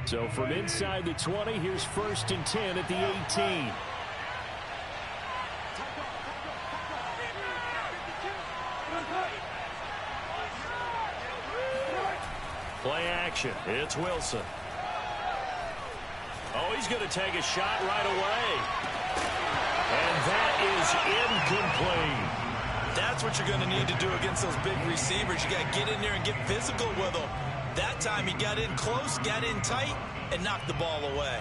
So from inside the 20, here's 1st and 10 at the 18. Play action. It's Wilson. Oh, he's going to take a shot right away. And that is incomplete. That's what you're going to need to do against those big receivers. You got to get in there and get physical with them. That time he got in close, got in tight, and knocked the ball away.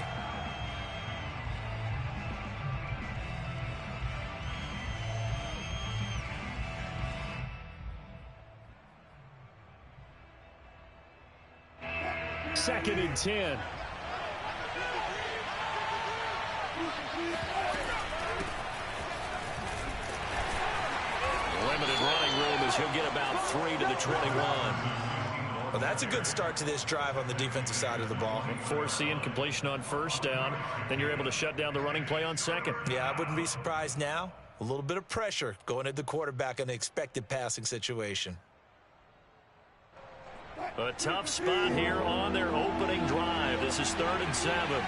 Second and 10. Limited running room as he'll get about 3 to the 21. Well, that's a good start to this drive on the defensive side of the ball. Foreseeing completion on 1st down. Then you're able to shut down the running play on 2nd. Yeah, I wouldn't be surprised now. A little bit of pressure going at the quarterback in the expected passing situation. A tough spot here on their opening drive. This is 3rd and 7.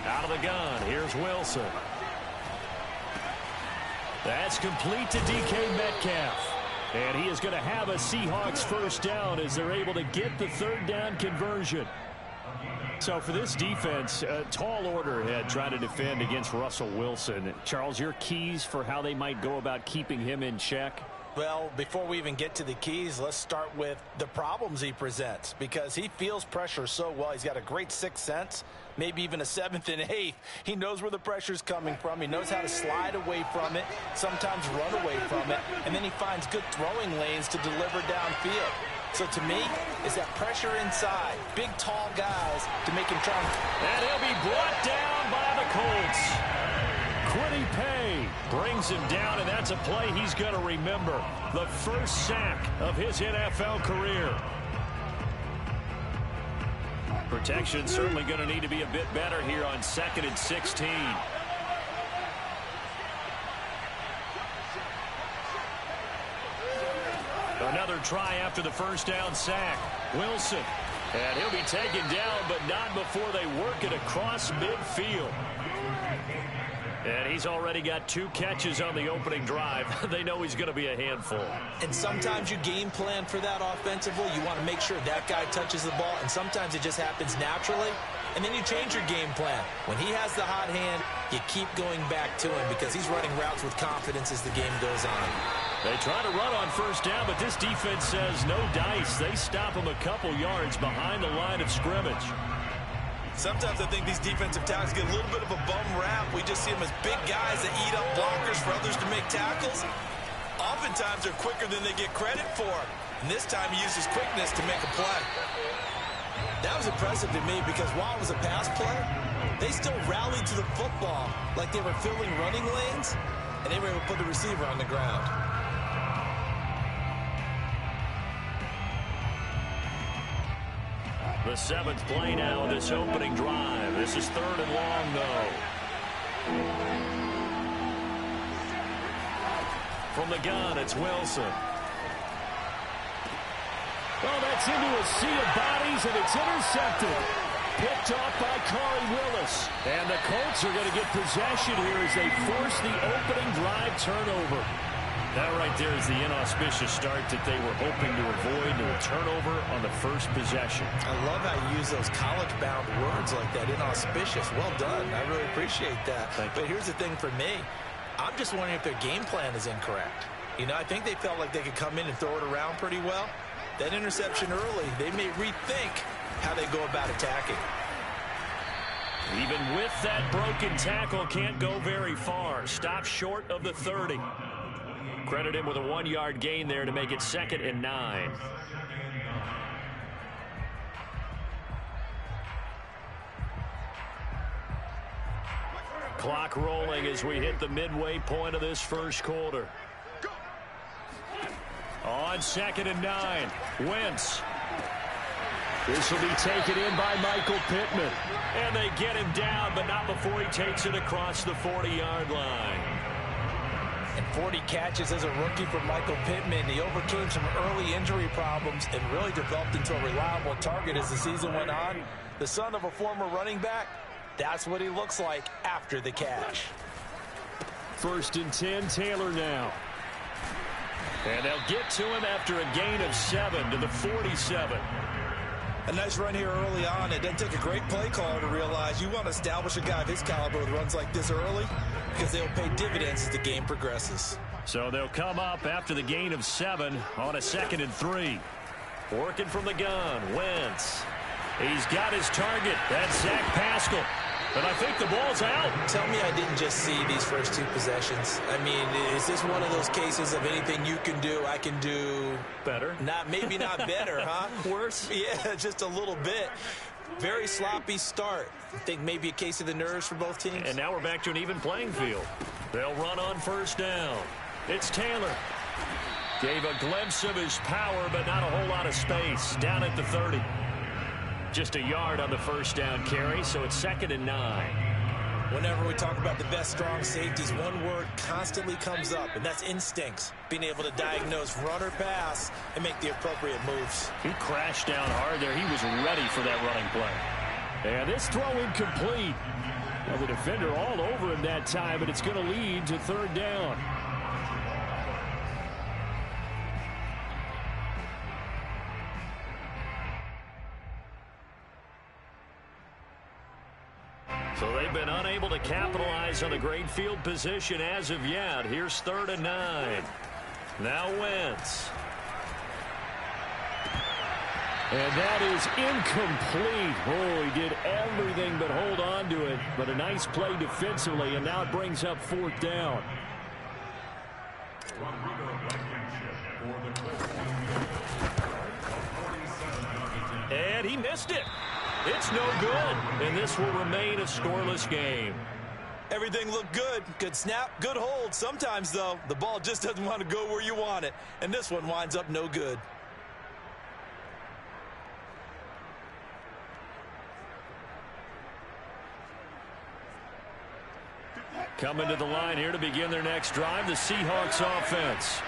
Out of the gun, here's Wilson. That's complete to DK Metcalf. And he is going to have a Seahawks 1st down as they're able to get the 3rd down conversion. So for this defense, a tall order ahead trying to defend against Russell Wilson. Charles, your keys for how they might go about keeping him in check? Well, before we even get to the keys, let's start with the problems he presents, because he feels pressure so well. He's got a great 6th sense, maybe even a 7th and 8th. He knows where the pressure's coming from. He knows how to slide away from it, sometimes run away from it, and then he finds good throwing lanes to deliver downfield. So to me, it's that pressure inside, big, tall guys to make him try. And he'll be brought down by the Colts. Kwity Paye brings him down, and that's a play he's going to remember. The first sack of his NFL career. Protection certainly going to need to be a bit better here on 2nd and 16. Another try after the 1st down sack. Wilson. And he'll be taken down, but not before they work it across midfield. And he's already got 2 catches on the opening drive. They know he's going to be a handful. And sometimes you game plan for that offensively. You want to make sure that guy touches the ball, and sometimes it just happens naturally. And then you change your game plan. When he has the hot hand, you keep going back to him because he's running routes with confidence as the game goes on. They try to run on 1st down, but this defense says no dice. They stop him a couple yards behind the line of scrimmage. Sometimes I think these defensive tackles get a little bit of a bum rap. We just see them as big guys that eat up blockers for others to make tackles. Oftentimes they're quicker than they get credit for. And this time he uses quickness to make a play. That was impressive to me because while it was a pass play, they still rallied to the football like they were filling running lanes, and they were able to put the receiver on the ground. The 7th play now of this opening drive. This is 3rd and long, though. From the gun, it's Wilson. Well, that's into a sea of bodies, and it's intercepted. Picked off by Khari Willis. And the Colts are going to get possession here as they force the opening drive turnover. That right there is the inauspicious start that they were hoping to avoid, to a turnover on the 1st possession. I love how you use those college-bound words like that, inauspicious. Well done. I really appreciate that. But here's the thing for me. I'm just wondering if their game plan is incorrect. You know, I think they felt like they could come in and throw it around pretty well. That interception early, they may rethink how they go about attacking. Even with that broken tackle, can't go very far. Stop short of the 30. Credit him with a 1-yard gain there to make it 2nd and 9. Clock rolling as we hit the midway point of this 1st quarter. On 2nd and 9, Wentz. This will be taken in by Michael Pittman. And they get him down, but not before he takes it across the 40-yard line. And 40 catches as a rookie for Michael Pittman. He overcame some early injury problems and really developed into a reliable target as the season went on. The son of a former running back, that's what he looks like after the catch. 1st and 10, Taylor now. And they'll get to him after a gain of 7 to the 47. A nice run here early on. It doesn't take a great play caller to realize you want to establish a guy of his caliber with runs like this early because they'll pay dividends as the game progresses. So they'll come up after the gain of 7 on a 2nd and 3. Working from the gun, Wentz. He's got his target. That's Zach Pascal. But I think the ball's out. Tell me I didn't just see these first 2 possessions. I mean, is this one of those cases of anything you can do, I can do better? Maybe not better, huh? Worse? Yeah, just a little bit. Very sloppy start. I think maybe a case of the nerves for both teams. And now we're back to an even playing field. They'll run on 1st down. It's Taylor. Gave a glimpse of his power, but not a whole lot of space. Down at the 30. Just a yard on the 1st down carry, so it's 2nd and 9. Whenever we talk about the best strong safeties, one word constantly comes up, and that's instincts. Being able to diagnose run or pass and make the appropriate moves. He crashed down hard there. He was ready for that running play. And this throw incomplete. Well, the defender all over him that time, but it's going to lead to 3rd down. So they've been unable to capitalize on the great field position as of yet. Here's 3rd and 9. Now Wentz. And that is incomplete. Oh, he did everything but hold on to it. But a nice play defensively, and now it brings up 4th down. And he missed it. It's no good, and this will remain a scoreless game. Everything looked good. Good snap, good hold. Sometimes, though, the ball just doesn't want to go where you want it, and this one winds up no good. Coming to the line here to begin their next drive, the Seahawks offense.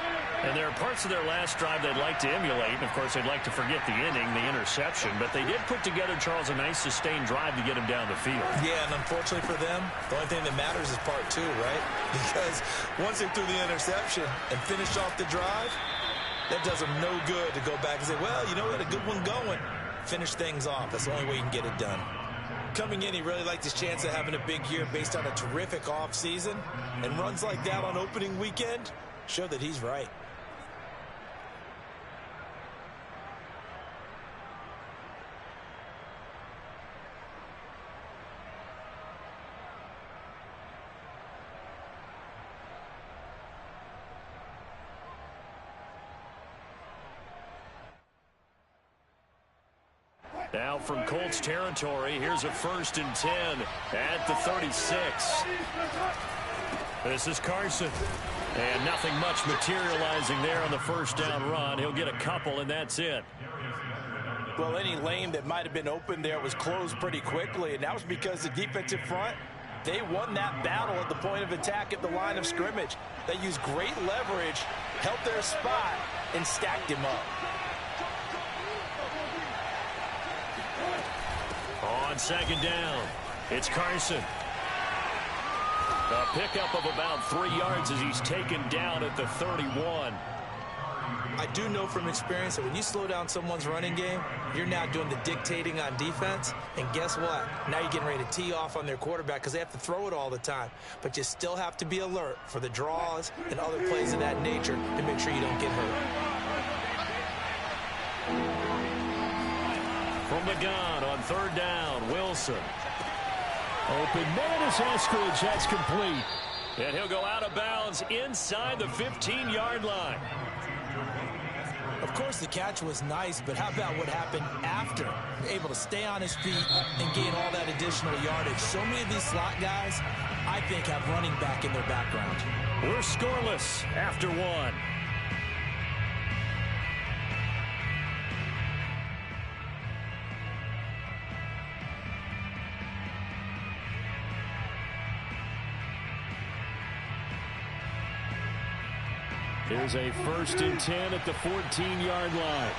And there are parts of their last drive they'd like to emulate. And, of course, they'd like to forget the inning, the interception. But they did put together, Charles, a nice sustained drive to get him down the field. Yeah, and unfortunately for them, the only thing that matters is part 2, right? Because once they threw the interception and finished off the drive, that does them no good to go back and say, well, you know, we had a good one going. Finish things off. That's the only way you can get it done. Coming in, he really liked his chance of having a big year based on a terrific offseason. And runs like that on opening weekend show that he's right. Now from Colts territory, here's a 1st and 10 at the 36. This is Carson. And nothing much materializing there on the 1st down run. He'll get a couple, and that's it. Well, any lane that might have been open there was closed pretty quickly, and that was because the defensive front, they won that battle at the point of attack at the line of scrimmage. They used great leverage, held their spot, and stacked him up. On 2nd down, it's Carson. A pickup of about 3 yards as he's taken down at the 31. I do know from experience that when you slow down someone's running game, you're now doing the dictating on defense. And guess what? Now you're getting ready to tee off on their quarterback because they have to throw it all the time. But you still have to be alert for the draws and other plays of that nature to make sure you don't get hurt. From the gun on 3rd down, Wilson. Open man is Eskridge. That's complete. And he'll go out of bounds inside the 15-yard line. Of course, the catch was nice, but how about what happened after? Able to stay on his feet and gain all that additional yardage. So many of these slot guys, I think, have running back in their background. We're scoreless after 1. Here's a 1st and 10 at the 14-yard line.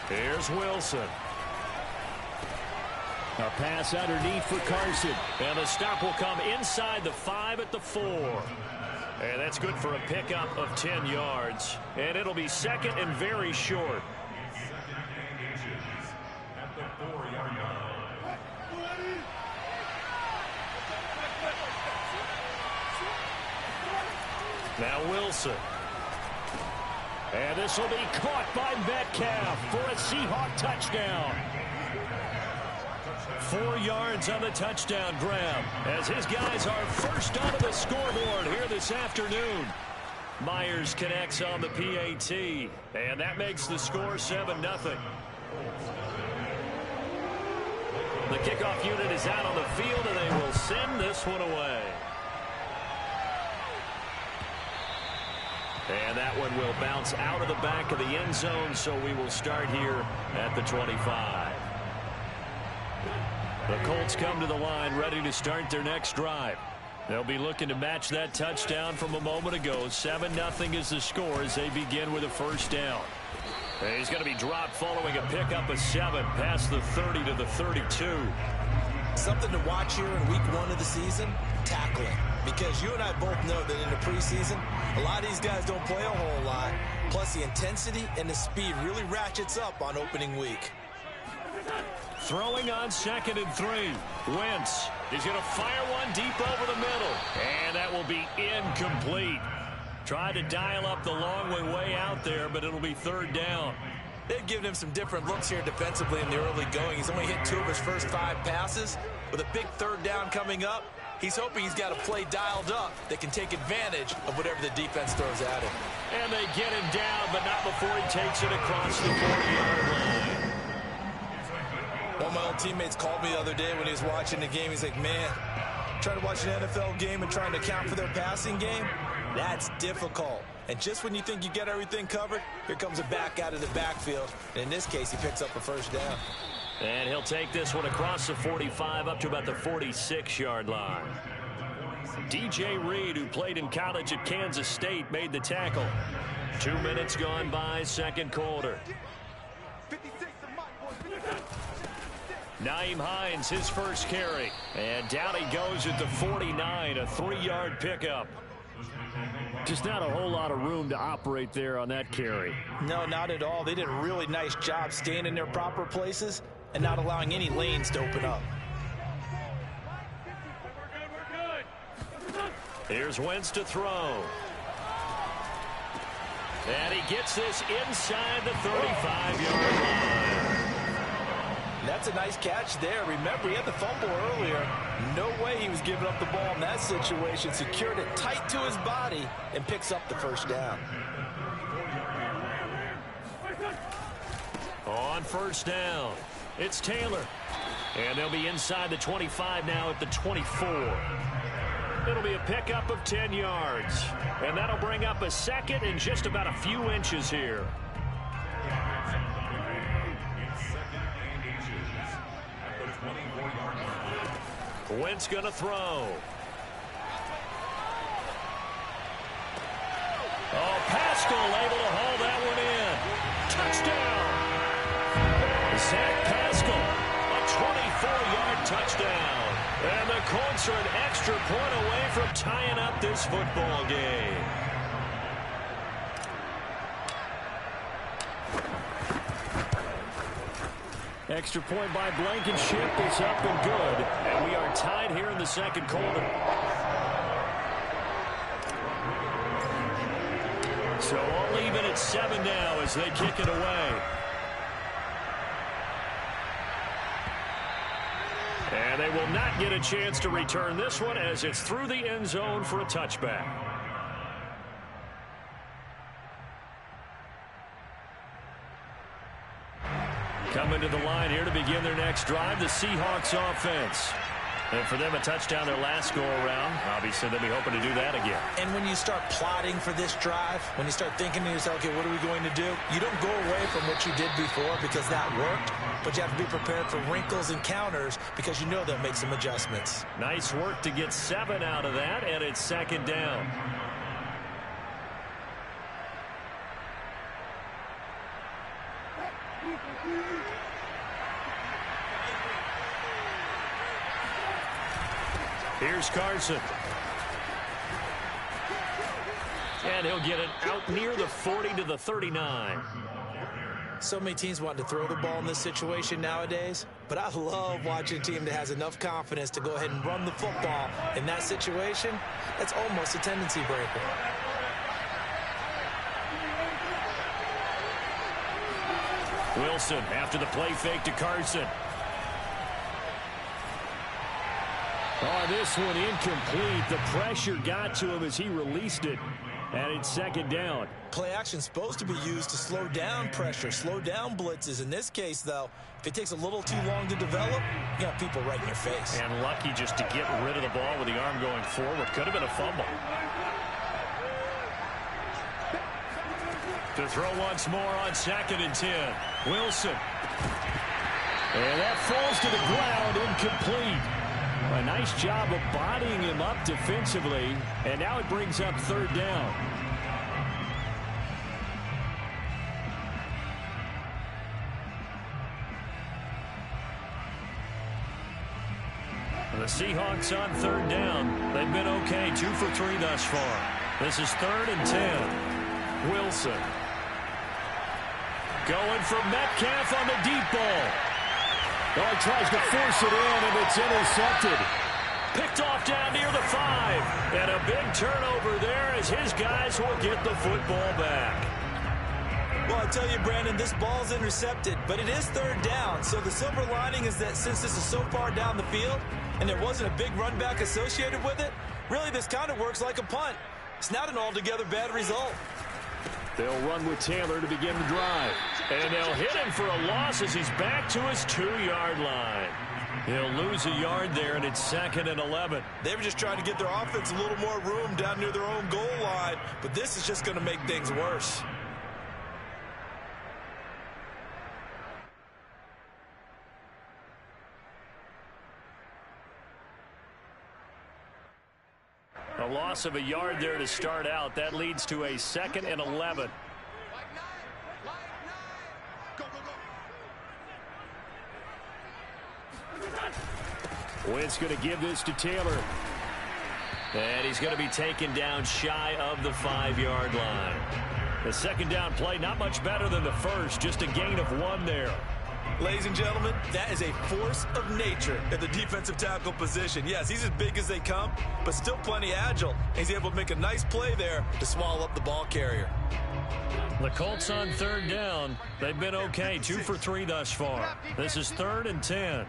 Here's Wilson. A pass underneath for Carson. And the stop will come inside the 5 at the 4. And that's good for a pickup of 10 yards. And it'll be 2nd and very short. Now Wilson. And this will be caught by Metcalf for a Seahawk touchdown. 4 yards on the touchdown grab as his guys are first onto the scoreboard here this afternoon. Myers connects on the PAT, and that makes the score 7-0. The kickoff unit is out on the field, and they will send this one away. And that one will bounce out of the back of the end zone, so we will start here at the 25. The Colts come to the line ready to start their next drive. They'll be looking to match that touchdown from a moment ago. 7-0 is the score as they begin with a 1st down. And he's going to be dropped following a pickup of 7 past the 30 to the 32. Something to watch here in week 1 of the season, tackling. Because you and I both know that in the preseason, a lot of these guys don't play a whole lot. Plus, the intensity and the speed really ratchets up on opening week. Throwing on 2nd and 3. Wentz is going to fire one deep over the middle. And that will be incomplete. Tried to dial up the long way out there, but it'll be 3rd down. They've given him some different looks here defensively in the early going. He's only hit 2 of his first 5 passes. With a big 3rd down coming up, he's hoping he's got a play dialed up that can take advantage of whatever the defense throws at him. And they get him down, but not before he takes it across the 40-yard line. One of my old teammates called me the other day when he was watching the game. He's like, man, trying to watch an NFL game and trying to account for their passing game, that's difficult. And just when you think you get everything covered, here comes a back out of the backfield. And in this case, he picks up a 1st down. And he'll take this one across the 45 up to about the 46-yard line. DJ Reed, who played in college at Kansas State, made the tackle. 2 minutes gone by, 2nd quarter. Nyheim Hines, his 1st carry. And down he goes at the 49, a 3-yard pickup. Just not a whole lot of room to operate there on that carry. No, not at all. They did a really nice job staying in their proper places and not allowing any lanes to open up. Here's Wentz to throw. And he gets this inside the 35-yard line. That's a nice catch there. Remember, he had the fumble earlier. No way he was giving up the ball in that situation. Secured it tight to his body and picks up the 1st down. On 1st down, it's Taylor. And they'll be inside the 25 now at the 24. It'll be a pickup of 10 yards. And that'll bring up a 2nd and just about a few inches here. Wentz going to throw. Oh, Pascal able to haul that one in. Touchdown. Zach Pascal, a 24-yard touchdown. And the Colts are an extra point away from tying up this football game. Extra point by Blankenship is up and good. And we are tied here in the 2nd quarter. So all even at 7 now as they kick it away. And they will not get a chance to return this one as it's through the end zone for a touchback. Coming to the line here to begin their next drive, the Seahawks offense. And for them, a touchdown their last go-around. Obviously, they'll be hoping to do that again. And when you start plotting for this drive, when you start thinking to yourself, okay, what are we going to do? You don't go away from what you did before because that worked, but you have to be prepared for wrinkles and counters because you know they'll make some adjustments. Nice work to get 7 out of that, and it's second down. Here's Carson. And he'll get it out near the 40 to the 39. So many teams want to throw the ball in this situation nowadays, but I love watching a team that has enough confidence to go ahead and run the football in that situation. That's almost a tendency breaker. Wilson after the play fake to Carson. Oh, this one incomplete. The pressure got to him as he released it. And it's second down. Play action supposed to be used to slow down pressure, slow down blitzes. In this case, though, if it takes a little too long to develop, you got people right in your face. And lucky just to get rid of the ball with the arm going forward. Could have been a fumble. To throw once more on 2nd and 10. Wilson. And that falls to the ground, incomplete. A nice job of bodying him up defensively, and now it brings up 3rd down. The Seahawks on 3rd down. They've been okay, 2 for 3 thus far. This is 3rd and 10. Wilson. Going for Metcalf on the deep ball. Oh, he tries to force it in, and it's intercepted. Picked off down near the 5. And a big turnover there as his guys will get the football back. Well, I tell you, Brandon, this ball's intercepted, but it is 3rd down. So the silver lining is that since this is so far down the field and there wasn't a big run back associated with it, really this kind of works like a punt. It's not an altogether bad result. They'll run with Taylor to begin the drive. And they'll hit him for a loss as he's back to his 2-yard line. He'll lose a yard there, and it's 2nd and 11. They were just trying to get their offense a little more room down near their own goal line, but this is just going to make things worse. A loss of a yard there to start out. That leads to a 2nd and 11. Wentz going to give this to Taylor. And he's going to be taken down shy of the 5-yard line. The second down play, not much better than the first, just a gain of 1 there. Ladies and gentlemen, that is a force of nature at the defensive tackle position. Yes, he's as big as they come, but still plenty agile. He's able to make a nice play there to swallow up the ball carrier. The Colts on 3rd down. They've been okay, 2 for 3 thus far. This is 3rd and 10.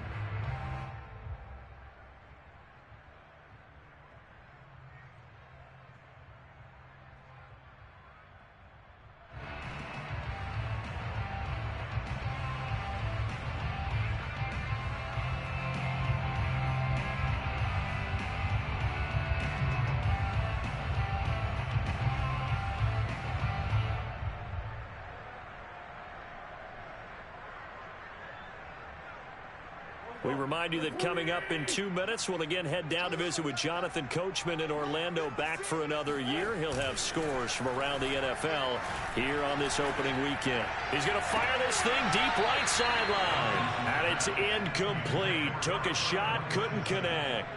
We remind you that coming up in 2 minutes, we'll again head down to visit with Jonathan Coachman in Orlando, back for another year. He'll have scores from around the NFL here on this opening weekend. He's going to fire this thing deep right sideline. And it's incomplete. Took a shot, couldn't connect.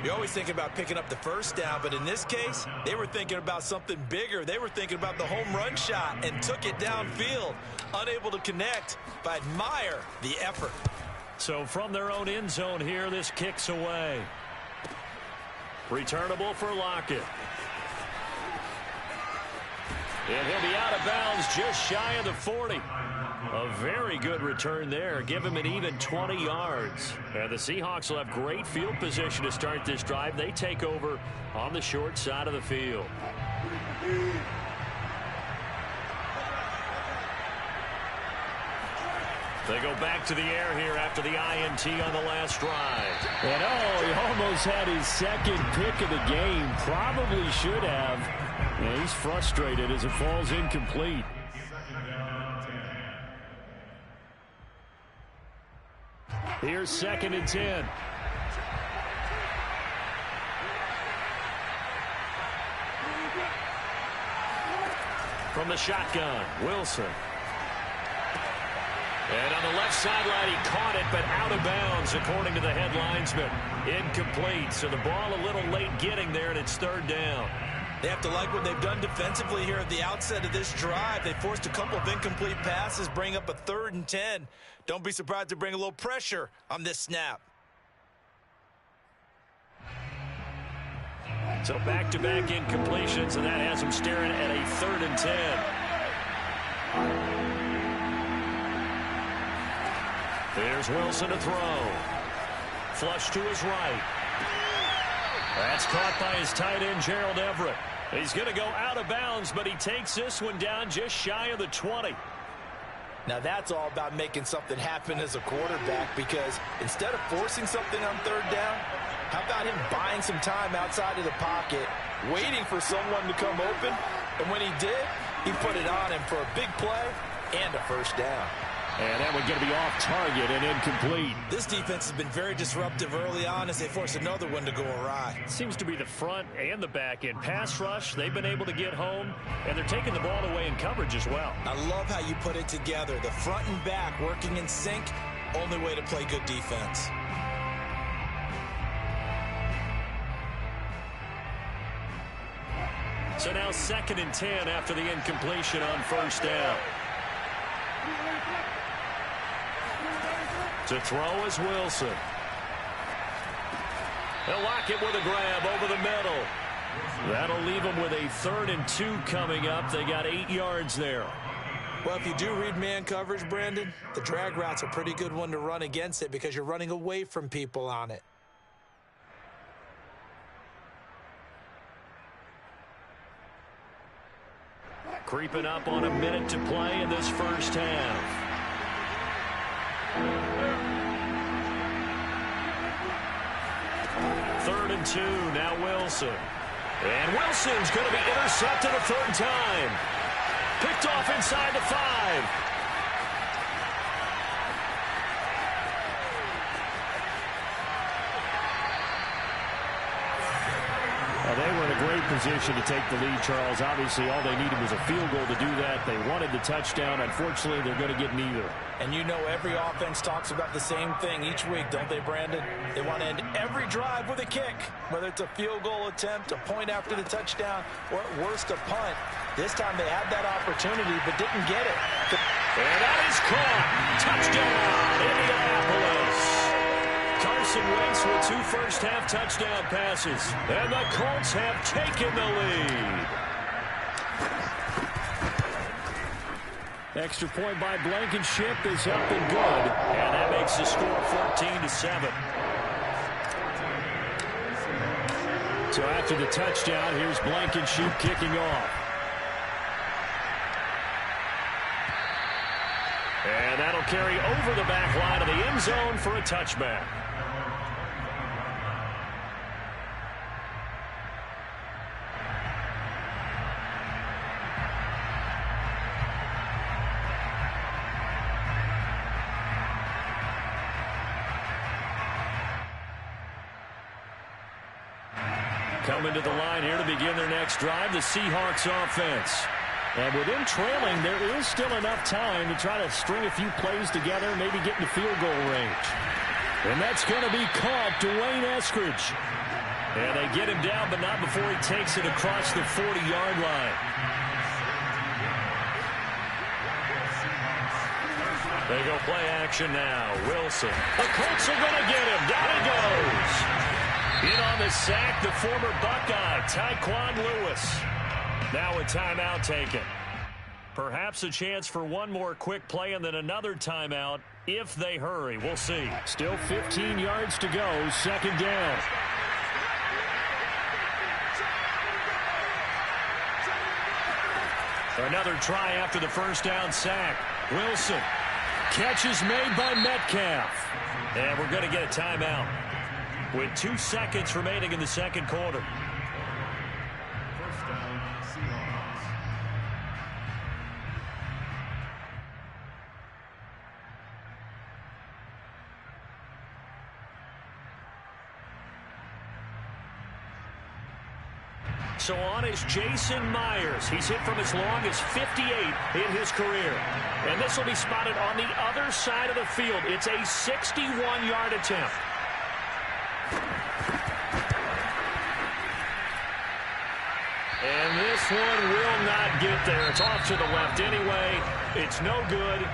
You're always thinking about picking up the first down, but in this case, they were thinking about something bigger. They were thinking about the home run shot and took it downfield. Unable to connect, but I admire the effort. So from their own end zone here, this kicks away. Returnable for Lockett. And he'll be out of bounds just shy of the 40. A very good return there. Give him an even 20 yards. And the Seahawks will have great field position to start this drive. They take over on the short side of the field. They go back to the air here after the INT on the last drive. And he almost had his second pick of the game. Probably should have. Yeah, he's frustrated as it falls incomplete. Here's 2nd and 10. From the shotgun, Wilson. And on the left sideline, he caught it, but out of bounds, according to the head linesman. Incomplete, so the ball a little late getting there, and it's 3rd down. They have to like what they've done defensively here at the outset of this drive. They forced a couple of incomplete passes, bring up a 3rd and 10. Don't be surprised to bring a little pressure on this snap. So back-to-back incompletions, and that has them staring at a 3rd and 10. There's Wilson to throw. Flush to his right. That's caught by his tight end, Gerald Everett. He's going to go out of bounds, but he takes this one down just shy of the 20. Now that's all about making something happen as a quarterback, because instead of forcing something on 3rd down, how about him buying some time outside of the pocket, waiting for someone to come open, and when he did, he put it on him for a big play and a 1st down. And that one going to be off target and incomplete. This defense has been very disruptive early on as they force another one to go awry. Seems to be the front and the back end. Pass rush, they've been able to get home, and they're taking the ball away in coverage as well. I love how you put it together. The front and back working in sync, only way to play good defense. So now 2nd and 10 after the incompletion on 1st down. To throw is Wilson. They'll lock it with a grab over the middle. That'll leave them with a 3rd and 2 coming up. They got 8 yards there. Well, if you do read man coverage, Brandon, the drag route's a pretty good one to run against it because you're running away from people on it. Creeping up on a minute to play in this 1st half. 3rd and 2, now Wilson. And Wilson's going to be intercepted a 3rd time. Picked off inside the 5. They were in a great position to take the lead, Charles. Obviously, all they needed was a field goal to do that. They wanted the touchdown. Unfortunately, they're going to get neither. And you know every offense talks about the same thing each week, don't they, Brandon? They want to end every drive with a kick, whether it's a field goal attempt, a point after the touchdown, or at worst, a punt. This time they had that opportunity but didn't get it. And that is caught. Touchdown, Indianapolis. Carson Wentz with 2 first-half touchdown passes. And the Colts have taken the lead. Extra point by Blankenship is up and good. And that makes the score 14-7. So after the touchdown, here's Blankenship kicking off. And that'll carry over the back line of the end zone for a touchback. Coming to the line here to begin their next drive, the Seahawks offense. And with them trailing, there is still enough time to try to string a few plays together, maybe get into field goal range. And that's going to be caught, Dwayne Eskridge. And they get him down, but not before he takes it across the 40-yard line. They go play action now. Wilson. The Colts are going to get him. Down he goes. In on the sack, the former Buckeye, Tyquan Lewis. Now a timeout taken. Perhaps a chance for one more quick play and then another timeout if they hurry. We'll see. Still 15 yards to go. 2nd down. Another try after the first down sack. Wilson. Catch is made by Metcalf. And we're going to get a timeout with 2 seconds remaining in the second quarter. First down, Seahawks. So on is Jason Myers. He's hit from as long as 58 in his career. And this will be spotted on the other side of the field. It's a 61-yard attempt. And this one will not get there. It's off to the left anyway. It's no good.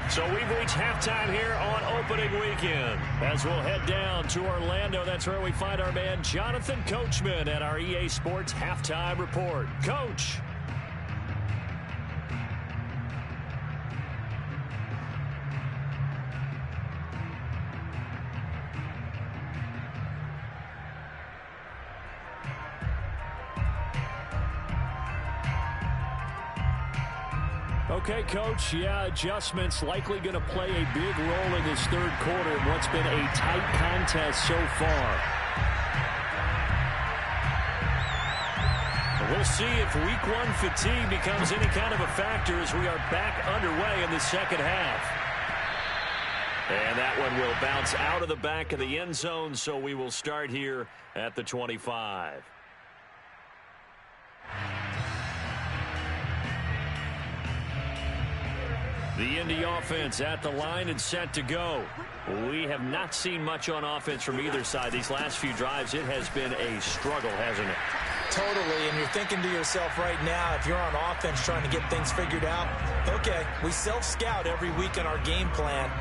So we've reached halftime here on opening weekend. As we'll head down to Orlando, that's where we find our man Jonathan Coachman at our EA Sports Halftime Report. Coach. Okay, Coach, yeah, adjustments likely going to play a big role in this third quarter in what's been a tight contest so far. We'll see if week one fatigue becomes any kind of a factor as we are back underway in the second half. And that one will bounce out of the back of the end zone, so we will start here at the 25. The Indy offense at the line and set to go. We have not seen much on offense from either side. These last few drives, it has been a struggle, hasn't it? Totally, and you're thinking to yourself right now, if you're on offense trying to get things figured out, okay, we self-scout every week in our game plan.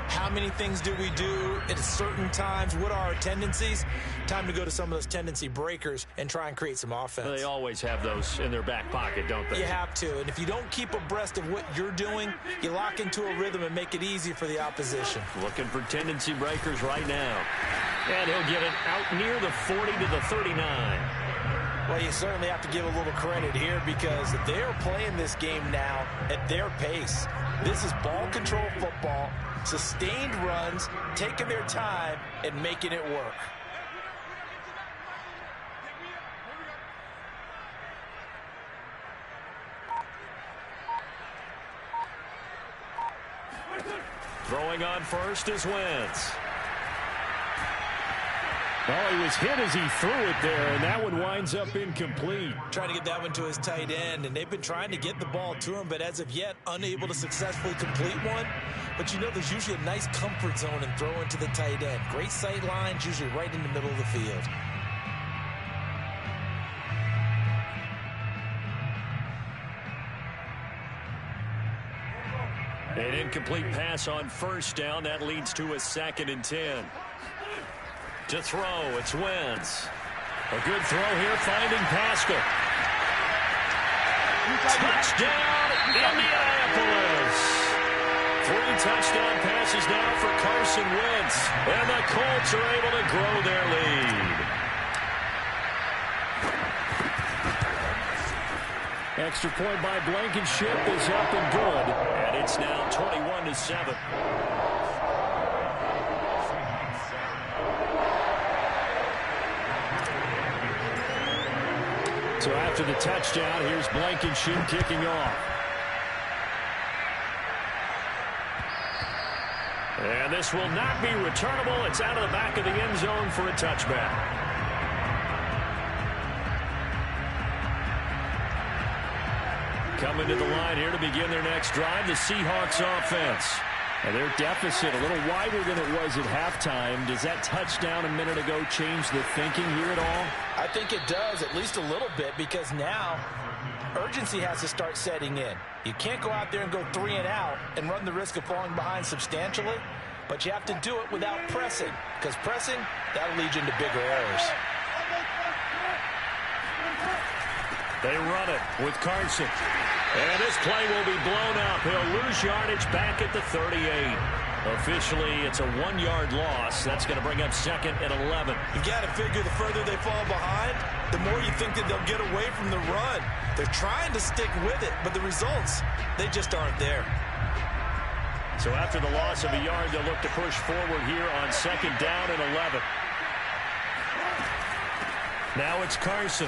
How many things do we do at certain times? What are our tendencies? Time to go to some of those tendency breakers and try and create some offense. They always have those in their back pocket, don't they? You have to, and if you don't keep abreast of what you're doing, you lock into a rhythm and make it easy for the opposition. Looking for tendency breakers right now. And he'll get it out near the 40 to the 39. Well, you certainly have to give a little credit here because they're playing this game now at their pace. This is ball control football, sustained runs, taking their time and making it work. Throwing on first is Wentz. Well, he was hit as he threw it there, and that one winds up incomplete. Trying to get that one to his tight end, and they've been trying to get the ball to him, but as of yet, unable to successfully complete one. But you know, there's usually a nice comfort zone in throwing to the tight end. Great sight lines, usually right in the middle of the field. An incomplete pass on first down. That leads to a 2nd and 10. To throw, it's Wentz. A good throw here, finding Pascal. Touchdown, Indianapolis. 3 touchdown passes now for Carson Wentz. And the Colts are able to grow their lead. Extra point by Blankenship is up and good. And it's now 21-7. So after the touchdown, here's Blankenship kicking off. And this will not be returnable. It's out of the back of the end zone for a touchback. Coming to the line here to begin their next drive, the Seahawks offense. And their deficit a little wider than it was at halftime. Does that touchdown a minute ago change the thinking here at all? I think it does, at least a little bit, because now urgency has to start setting in. You can't go out there and go 3 and out and run the risk of falling behind substantially, but you have to do it without pressing, because pressing, that'll lead you into bigger errors. They run it with Carson. And this play will be blown up. He'll lose yardage back at the 38. Officially, it's a 1-yard loss. That's going to bring up 2nd and 11. You got to figure the further they fall behind, the more you think that they'll get away from the run. They're trying to stick with it, but the results, they just aren't there. So after the loss of a yard, they'll look to push forward here on 2nd down and 11. Now it's Carson.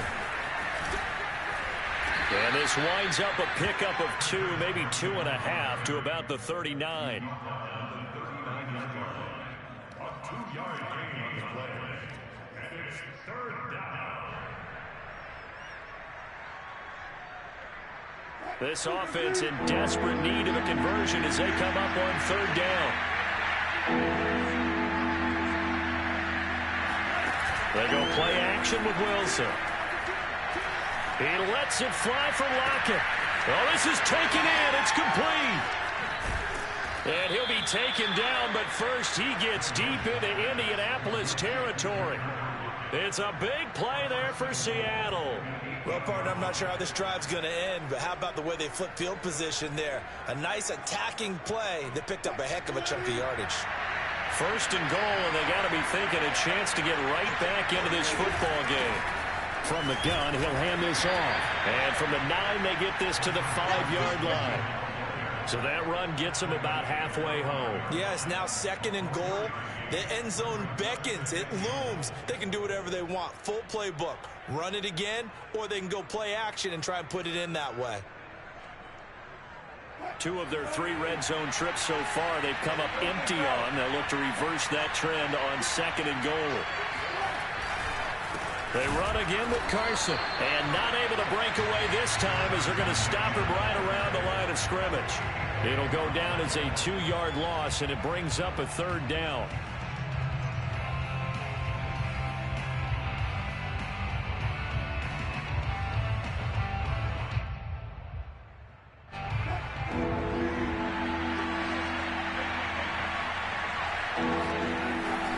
And this winds up a pickup of 2, maybe 2.5 to about the 39. This offense in desperate need of a conversion as they come up on 3rd down. They go play action with Wilson. He lets it fly from Lockett. Oh, this is taken in. It's complete. And he'll be taken down, but first he gets deep into Indianapolis territory. It's a big play there for Seattle. Well, partner, I'm not sure how this drive's going to end, but how about the way they flip field position there? A nice attacking play that picked up a heck of a chunk of yardage. 1st and goal, and they got to be thinking a chance to get right back into this football game. From the gun, he'll hand this off. And from the 9, they get this to the 5-yard line. So that run gets them about halfway home. Yeah, it's now 2nd and goal. The end zone beckons. It looms. They can do whatever they want. Full playbook. Run it again, or they can go play action and try and put it in that way. 2 of their 3 red zone trips so far they've come up empty on. They'll look to reverse that trend on 2nd and goal. They run again with Carson. And not able to break away this time as they're going to stop him right around the line of scrimmage. It'll go down as a 2-yard loss, and it brings up a 3rd down.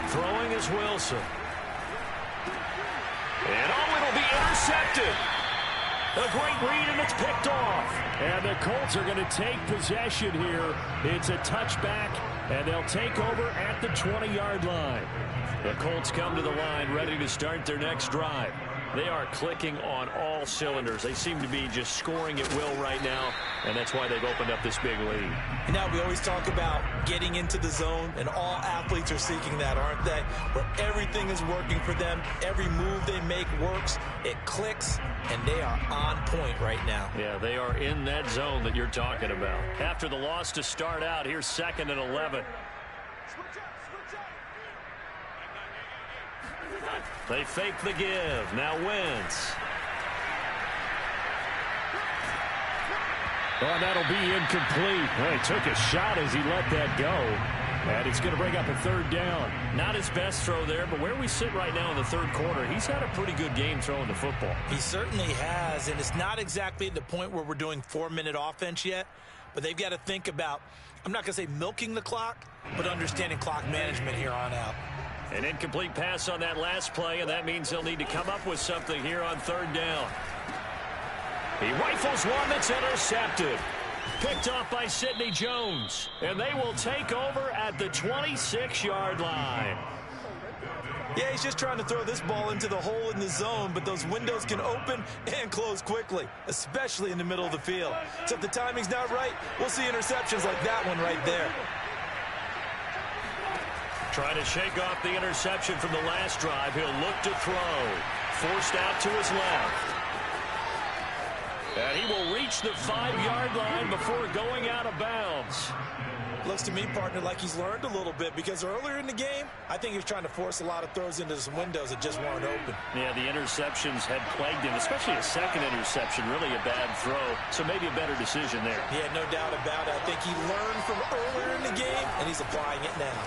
Throwing is Wilson. And it'll be intercepted. A great read, and it's picked off. And the Colts are going to take possession here. It's a touchback, and they'll take over at the 20-yard line. The Colts come to the line ready to start their next drive. They are clicking on all cylinders. They seem to be just scoring at will right now, and that's why they've opened up this big lead. Now, we always talk about getting into the zone, and all athletes are seeking that, aren't they? Where everything is working for them. Every move they make works. It clicks, and they are on point right now. Yeah, they are in that zone that you're talking about. After the loss to start out, here's 2nd and 11. They fake the give. Now Wentz. Oh, that'll be incomplete. Well, he took a shot as he let that go. And it's going to bring up a 3rd down. Not his best throw there, but where we sit right now in the 3rd quarter, he's had a pretty good game throwing the football. He certainly has, and it's not exactly at the point where we're doing 4-minute offense yet, but they've got to think about, I'm not going to say milking the clock, but understanding clock management here on out. An incomplete pass on that last play, and that means they'll need to come up with something here on 3rd down. He rifles one that's intercepted. Picked off by Sidney Jones. And they will take over at the 26-yard line. Yeah, he's just trying to throw this ball into the hole in the zone, but those windows can open and close quickly, especially in the middle of the field. So if the timing's not right, we'll see interceptions like that one right there. Trying to shake off the interception from the last drive. He'll look to throw. Forced out to his left. And he will reach the 5-yard line before going out of bounds. Looks to me, partner, like he's learned a little bit, because earlier in the game, I think he was trying to force a lot of throws into some windows that just weren't open. Yeah, the interceptions had plagued him, especially a second interception, really a bad throw. So maybe a better decision there. Yeah, no doubt about it. I think he learned from earlier in the game, and he's applying it now.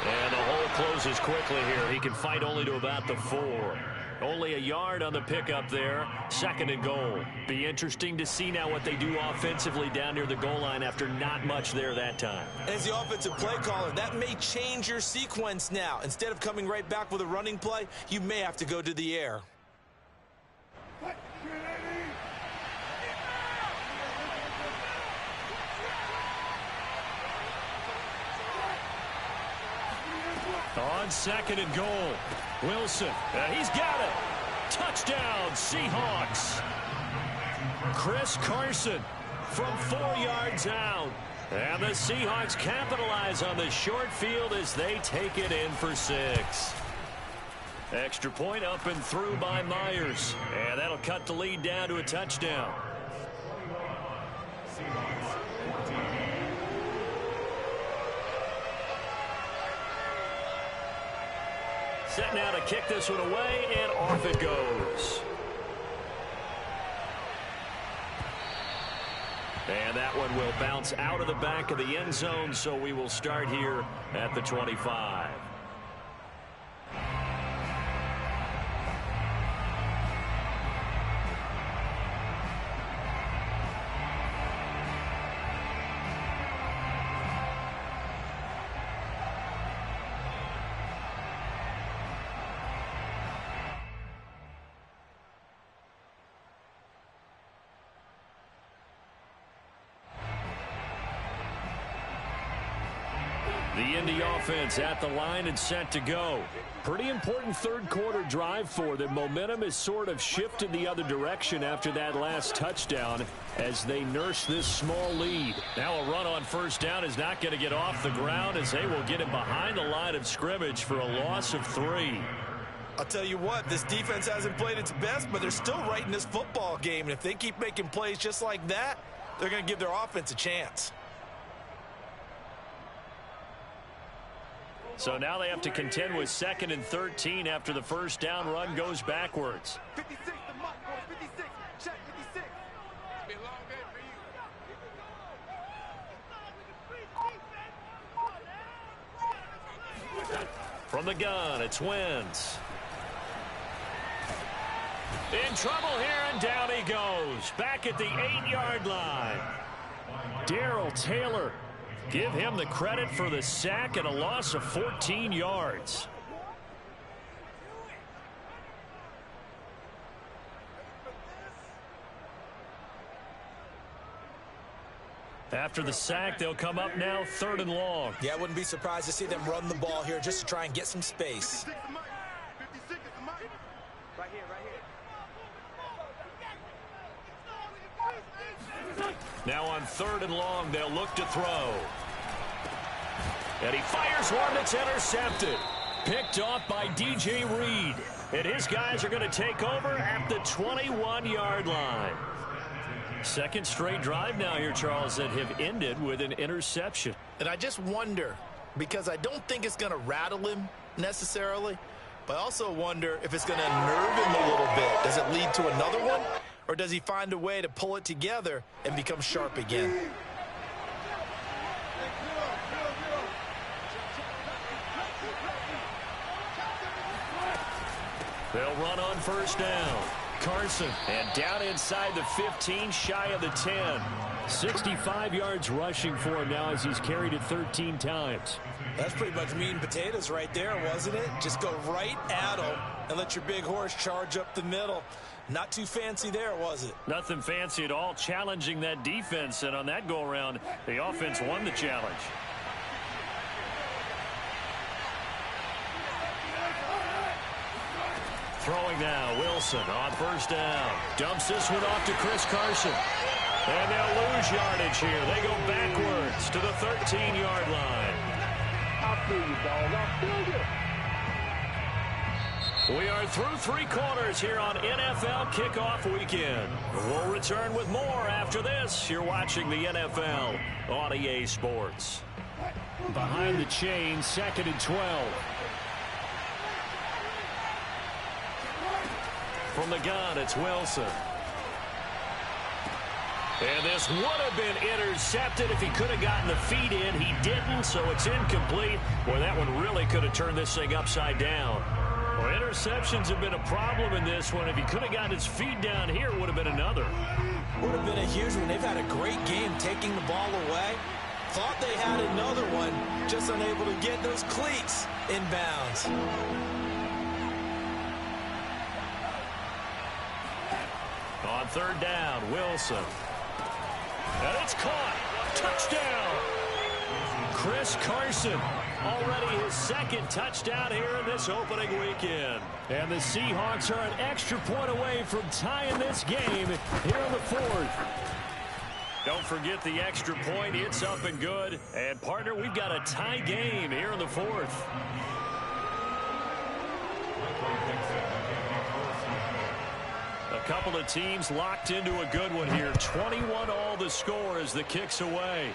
And the hole closes quickly here. He can fight only to about the 4. Only a yard on the pickup there. 2nd and goal. Be interesting to see now what they do offensively down near the goal line after not much there that time. As the offensive play caller, that may change your sequence now. Instead of coming right back with a running play, you may have to go to the air. On 2nd and goal, Wilson, he's got it. Touchdown, Seahawks. Chris Carson, from 4 yards out. And the Seahawks capitalize on the short field as they take it in for 6. Extra point up and through by Myers. And that'll cut the lead down to a touchdown. Set now to kick this one away, and off it goes. And that one will bounce out of the back of the end zone, so we will start here at the 25. The Indy offense at the line and set to go. Pretty important third quarter drive for them. Momentum has sort of shifted the other direction after that last touchdown as they nurse this small lead. Now a run on first down is not going to get off the ground as they will get him behind the line of scrimmage for a loss of 3. I'll tell you what, this defense hasn't played its best, but they're still right in this football game. And if they keep making plays just like that, they're going to give their offense a chance. So now they have to contend with 2nd and 13 after the first down run goes backwards. 56, the mark, 56, check 56. Be a long game for you. From the gun, it's Wentz. In trouble here, and down he goes. Back at the 8-yard line. Darrell Taylor. Give him the credit for the sack and a loss of 14 yards. After the sack, they'll come up now 3rd and long. Yeah, I wouldn't be surprised to see them run the ball here just to try and get some space. 56 is the mark. Right here, right here. Now on 3rd and long, they'll look to throw. And he fires one that's intercepted. Picked off by DJ Reed. And his guys are going to take over at the 21-yard line. Second straight drive now here, Charles, that have ended with an interception. And I just wonder, because I don't think it's going to rattle him necessarily, but I also wonder if it's going to unnerve him a little bit. Does it lead to another one? Or does he find a way to pull it together and become sharp again? They'll run on first down. Carson, and down inside the 15, shy of the 10. 65 yards rushing for him now as he's carried it 13 times. That's pretty much meat and potatoes right there, wasn't it? Just go right at him and let your big horse charge up the middle. Not too fancy there, was it? Nothing fancy at all, challenging that defense, and on that go-around, the offense won the challenge. Throwing now, Wilson on first down. Dumps this one off to Chris Carson. And they'll lose yardage here. They go backwards to the 13-yard line. I'll feel you, dog. I'll feel you. We are through 3 quarters here on NFL Kickoff Weekend. We'll return with more after this. You're watching the NFL on EA Sports. Behind the chain, 2nd and 12. From the gun, it's Wilson. And this would have been intercepted if he could have gotten the feet in. He didn't, so it's incomplete. Boy, that one really could have turned this thing upside down. Well, interceptions have been a problem in this one. If he could have gotten his feet down here, it would have been another. Would have been a huge one. They've had a great game taking the ball away. Thought they had another one, just unable to get those cleats in bounds. On 3rd down, Wilson. And it's caught. Touchdown. Chris Carson. Already his 2nd touchdown here in this opening weekend. And the Seahawks are an extra point away from tying this game here in the 4th. Don't forget the extra point. It's up and good. And, partner, we've got a tie game here in the fourth. A couple of teams locked into a good one here. 21-all the score as the kick's away.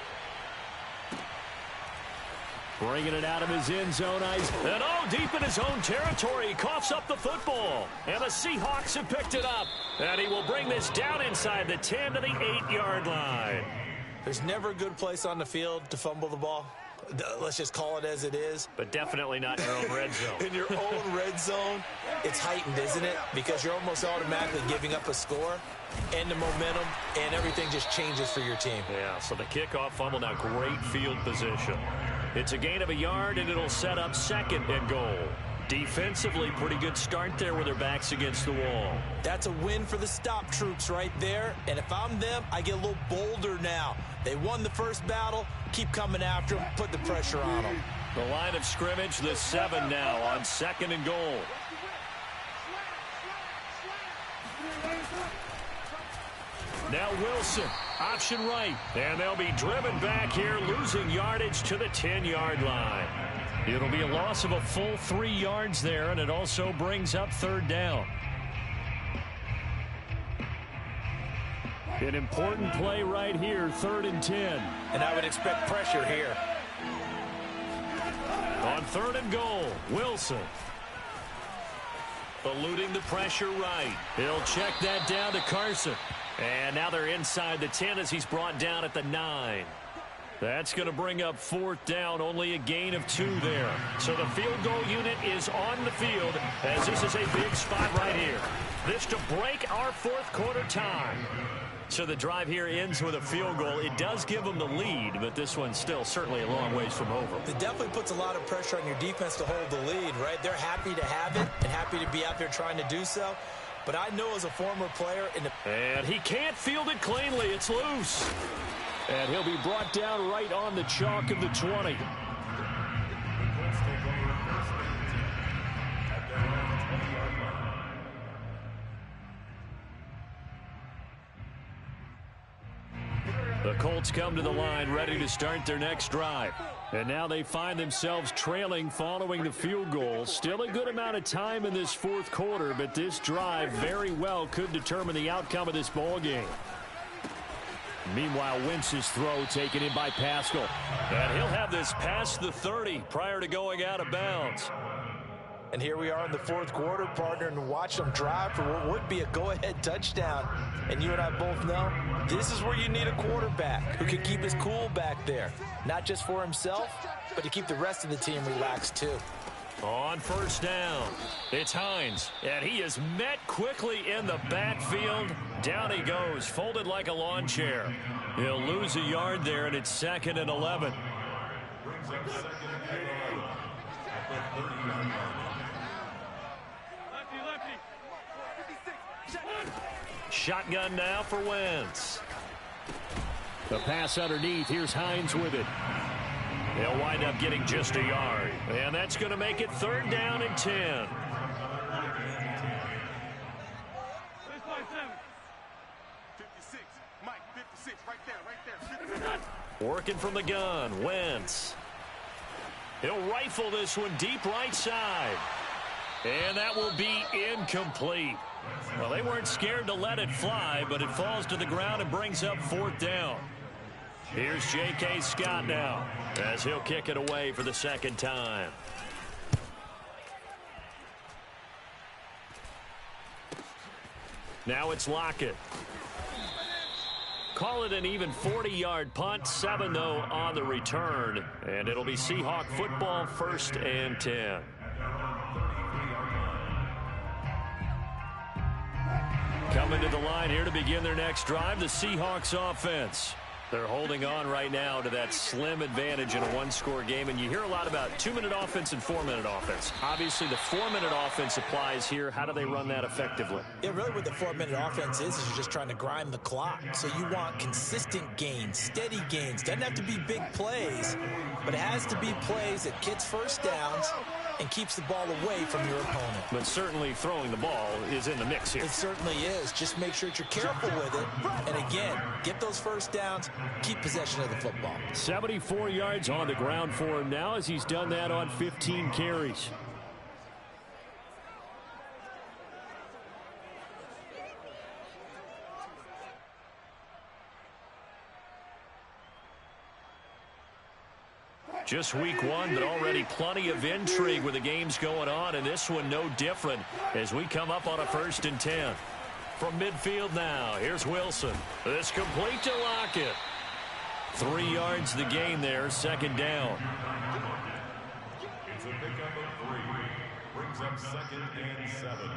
Bringing it out of his end zone. And deep in his own territory. He coughs up the football. And the Seahawks have picked it up. And he will bring this down inside the 10 to the 8-yard line. There's never a good place on the field to fumble the ball. Let's just call it as it is. But definitely not in your own red zone. In your own red zone, it's heightened, isn't it? Because you're almost automatically giving up a score and the momentum, and everything just changes for your team. Yeah, so the kickoff fumble, now great field position. It's a gain of a yard, and it'll set up 2nd and goal. Defensively, pretty good start there with their backs against the wall. That's a win for the stop troops right there. And if I'm them, I get a little bolder now. They won the first battle. Keep coming after them. Put the pressure on them. The line of scrimmage, the 7 now on 2nd and goal. Now Wilson, option right. And they'll be driven back here, losing yardage to the 10-yard line. It'll be a loss of a full 3 yards there, and it also brings up 3rd down. An important play right here, 3rd and 10. And I would expect pressure here. On 3rd and goal, Wilson. Eluding the pressure right. He'll check that down to Carson. And now they're inside the 10 as he's brought down at the 9. That's going to bring up 4th down, only a gain of 2 there. So the field goal unit is on the field as this is a big spot right here. This to break our 4th quarter time. So the drive here ends with a field goal. It does give them the lead, but this one's still certainly a long ways from over. It definitely puts a lot of pressure on your defense to hold the lead, right? They're happy to have it and happy to be out there trying to do so. But I know as a former player and he can't field it cleanly. It's loose. And he'll be brought down right on the chalk of the 20. The Colts come to the line ready to start their next drive. And now they find themselves trailing following the field goal. Still a good amount of time in this 4th quarter, but this drive very well could determine the outcome of this ball game. Meanwhile, Wentz's throw taken in by Pascal. And he'll have this past the 30 prior to going out of bounds. And here we are in the 4th quarter, partner, and watch them drive for what would be a go-ahead touchdown. And you and I both know this is where you need a quarterback who can keep his cool back there. Not just for himself, but to keep the rest of the team relaxed too. On 1st down, it's Hines, and he is met quickly in the backfield. Down he goes, folded like a lawn chair. He'll lose a yard there, and it's 2nd and 11. Shotgun now for Wentz. The pass underneath. Here's Hines with it. They'll wind up getting just a yard. And that's going to make it 3rd down and 10. Working from the gun, Wentz. He'll rifle this one deep right side. And that will be incomplete. Well, they weren't scared to let it fly, but it falls to the ground and brings up 4th down. Here's J.K. Scott now as he'll kick it away for the 2nd time. Now it's Lockett. Call it an even 40-yard punt. 7, though, on the return. And it'll be Seahawk football, 1st and 10. Coming to the line here to begin their next drive, the Seahawks offense. They're holding on right now to that slim advantage in a one-score game, and you hear a lot about 2-minute offense and 4-minute offense. Obviously, the 4-minute offense applies here. How do they run that effectively? Yeah, really what the 4-minute offense is you're just trying to grind the clock. So you want consistent gains, steady gains. Doesn't have to be big plays, but it has to be plays that gets first downs and keeps the ball away from your opponent. But certainly throwing the ball is in the mix here. It certainly is. Just make sure that you're careful with it. And again, get those first downs, keep possession of the football. 74 yards on the ground for him now as he's done that on 15 carries. Just week one, but already plenty of intrigue with the games going on, and this one no different as we come up on a 1st and 10. From midfield now, here's Wilson. This complete to Lockett. 3 yards the gain there, 2nd down. It's a pickup of 3. Brings up 2nd and 7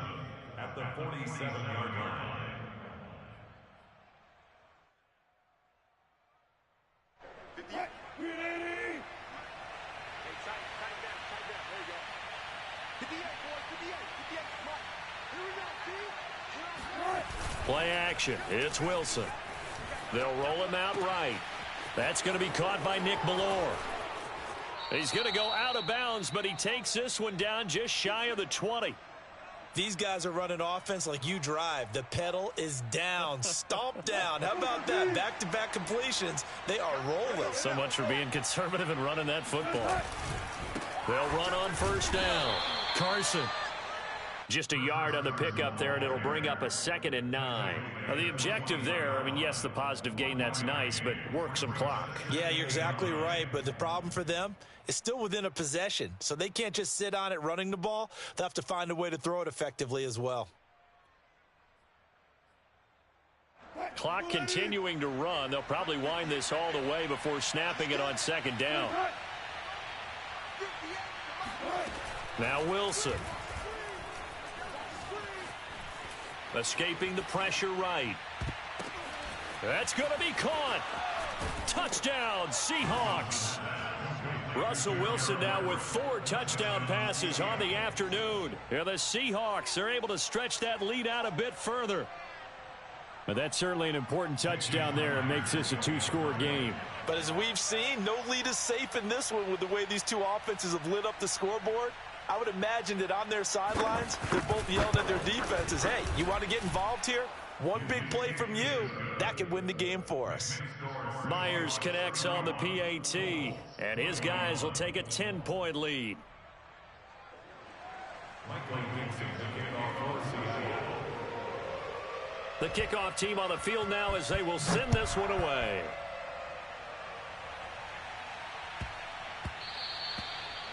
at the 47-yard line. Play action. It's Wilson. They'll roll him out right. That's going to be caught by Nick Bellore. He's going to go out of bounds, but he takes this one down just shy of the 20. These guys are running offense like you drive. The pedal is down, stomp down. How about that? Back-to-back completions. They are rolling. So much for being conservative and running that football. They'll run on 1st down. Carson. Just a yard on the pickup there, and it'll bring up a 2nd and 9. Now, the objective there, I mean, yes, the positive gain, that's nice, but work some clock. Yeah, you're exactly right, but the problem for them is still within a possession, so they can't just sit on it running the ball. They'll have to find a way to throw it effectively as well. Clock continuing to run. They'll probably wind this all the way before snapping it on 2nd down. Now Wilson. Escaping the pressure right. That's going to be caught. Touchdown, Seahawks. Russell Wilson now with 4 touchdown passes on the afternoon. And the Seahawks are able to stretch that lead out a bit further. But that's certainly an important touchdown there and makes this a 2-score game. But as we've seen, no lead is safe in this one with the way these two offenses have lit up the scoreboard. I would imagine that on their sidelines, they're both yelling at their defenses, hey, you want to get involved here? One big play from you, that could win the game for us. Myers connects on the PAT, and his guys will take a 10-point lead. The kickoff team on the field now as they will send this one away.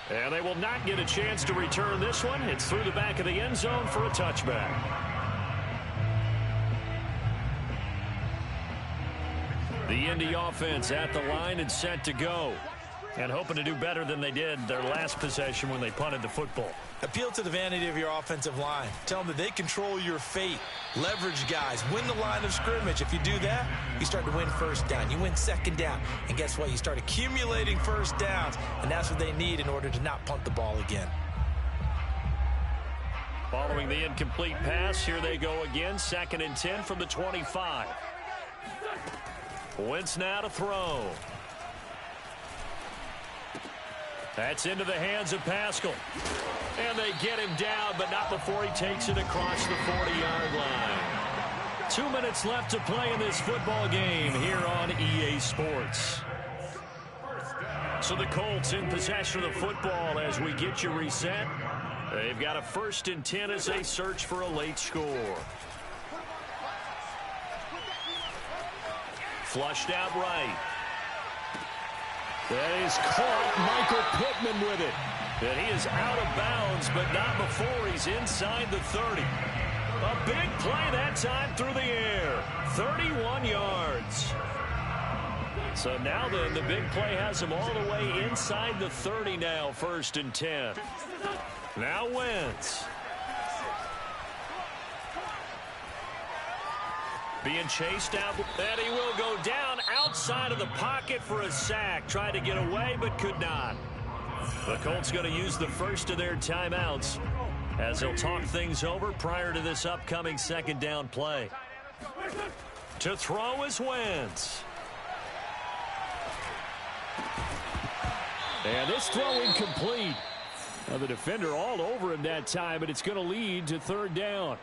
And they will not get a chance to return this one. It's through the back of the end zone for a touchback. The Indy offense at the line and set to go. And hoping to do better than they did their last possession when they punted the football. Appeal to the vanity of your offensive line. Tell them that they control your fate. Leverage guys. Win the line of scrimmage. If you do that, you start to win 1st down. You win 2nd down. And guess what? You start accumulating 1st downs. And that's what they need in order to not punt the ball again. Following the incomplete pass, here they go again. 2nd and 10 from the 25. Wentz now to throw. That's into the hands of Pascal. And they get him down, but not before he takes it across the 40-yard line. 2 minutes left to play in this football game here on EA Sports. So the Colts in possession of the football as we get you reset. They've got a 1st and 10 as they search for a late score. Flushed out right. That is caught. Michael Pittman with it. And he is out of bounds, but not before he's inside the 30. A big play that time through the air. 31 yards. So now then, the big play has him all the way inside the 30 now, 1st and 10. Now Wentz. Being chased out, and he will go down outside of the pocket for a sack. Tried to get away, but could not. The Colts going to use the first of their timeouts as they'll talk things over prior to this upcoming 2nd down play. To throw is Wentz. And this throw incomplete. Well, the defender all over him that time, but it's going to lead to third down.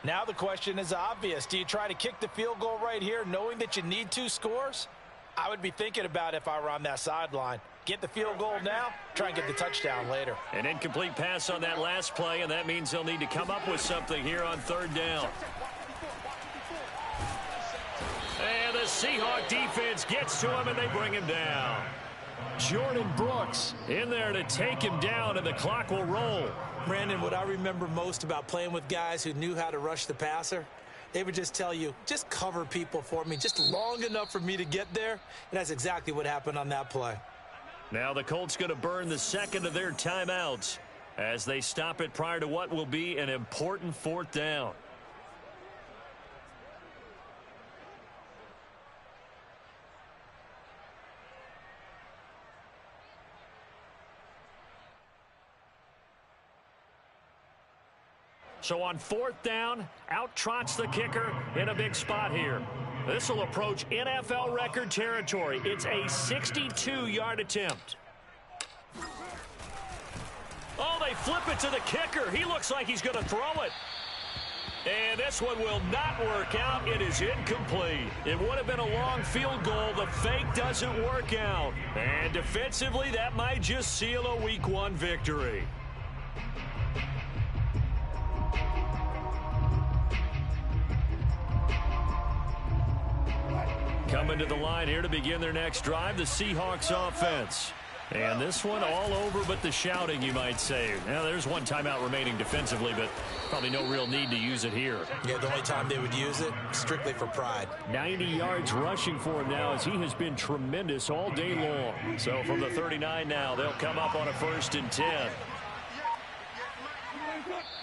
Now the question is obvious. Do you try to kick the field goal right here knowing that you need 2 scores? I would be thinking about it if I were on that sideline. Get the field goal now, try and get the touchdown later. An incomplete pass on that last play, and that means they'll need to come up with something here on third down. And the Seahawk defense gets to him, and they bring him down. Jordan Brooks in there to take him down, and the clock will roll. Brandon, what I remember most about playing with guys who knew how to rush the passer, they would just tell you, just cover people for me, just long enough for me to get there. And that's exactly what happened on that play. Now the Colts going to burn the second of their timeouts as they stop it prior to what will be an important fourth down. So on fourth down, out trots the kicker in a big spot here. This will approach NFL record territory. It's a 62-yard attempt. Oh, they flip it to the kicker. He looks like he's going to throw it. And this one will not work out. It is incomplete. It would have been a long field goal. The fake doesn't work out. And defensively, that might just seal a Week 1 victory. Coming to the line here to begin their next drive, the Seahawks offense. And this one all over but the shouting, you might say. Now, there's one timeout remaining defensively, but probably no real need to use it here. Yeah, the only time they would use it, strictly for pride. 90 yards rushing for him now as he has been tremendous all day long. So from the 39 now, they'll come up on a 1st and 10.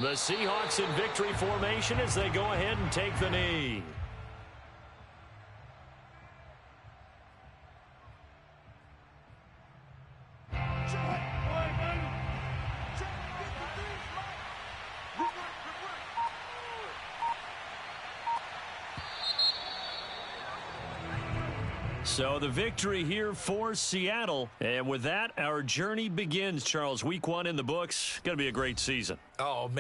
The Seahawks in victory formation as they go ahead and take the knee. So the victory here for Seattle. And with that, our journey begins, Charles. Week 1 in the books. Going to be a great season. Oh, man.